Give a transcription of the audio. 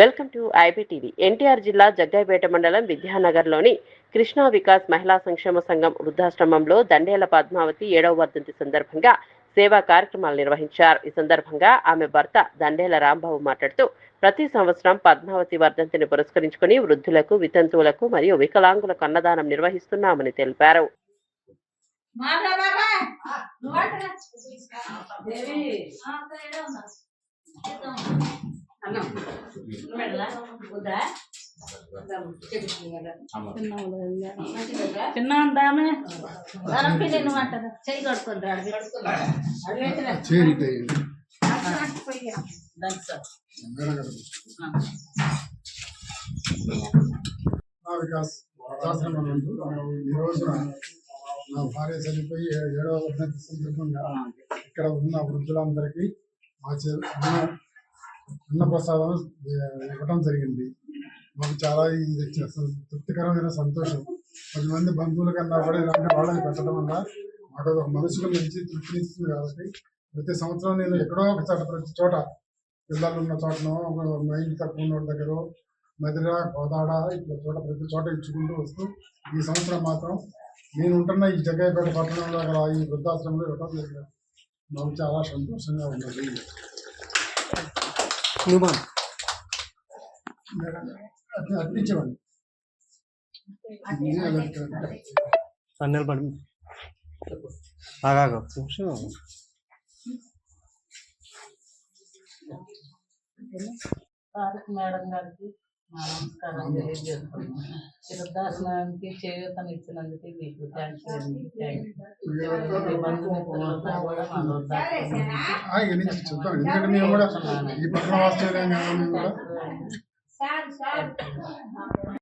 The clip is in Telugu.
Welcome to IBTV. ఎన్టీఆర్ జిల్లా జగ్గైపేట మండలం విద్యానగర్లోని కృష్ణా వికాస్ మహిళా సంక్షేమ సంఘం వృద్ధాశ్రమంలో దండేల పద్మావతి 7వ వర్ధంతి సందర్భంగా సేవా కార్యక్రమాలు నిర్వహించారు. ఈ సందర్భంగా ఆమె భర్త దండేల రాంబాబు మాట్లాడుతూ ప్రతి సంవత్సరం పద్మావతి వర్ధంతిని పురస్కరించుకుని వృద్ధులకు, వితంతువులకు మరియు వికలాంగులకు అన్నదానం నిర్వహిస్తున్నామని తెలిపారు. ఈ రోజున నా భార్య చనిపోయి 7వ వర్ధంతి సందర్భంగా ఇక్కడ ఉన్న వృద్ధులందరికీ అన్నప్రసాదం ఇవ్వడం జరిగింది. మాకు చాలా తృప్తికరమైన సంతోషం. 10 మంది బంధువుల కన్నా కూడా ఇలాంటి వాళ్ళని పెట్టడం వల్ల మాకు ఒక మనసుకు మంచి తృప్తినిస్తుంది. కాబట్టి ప్రతి సంవత్సరం నేను ఎక్కడో ఒక చోట, ప్రతి చోట పిల్లలు ఉన్న చోటనో, మైండ్ తక్కువ ఉన్న దగ్గర, మదిర, కోదాడ ఇట్లా చోట ప్రతి చోట ఇచ్చుకుంటూ వస్తూ ఈ సంవత్సరం మాత్రం నేను ఉంటున్న ఈ జగ్గైపేట పట్టణంలో గల ఈ వృద్ధాశ్రమంలో ఇవ్వడం జరిగింది. మాకు చాలా సంతోషంగా ఉన్నది. అర్పించండి. మేడం గారికి నమస్కారం తెలియజేస్తున్నాను. వృద్ధాశ్రమానికి చేయూతను ఇచ్చినందుకు మీకు థ్యాంక్స్ అండి. ఎందుకంటే మేము కూడా ఈ పట్టణ వాస్తవ్యం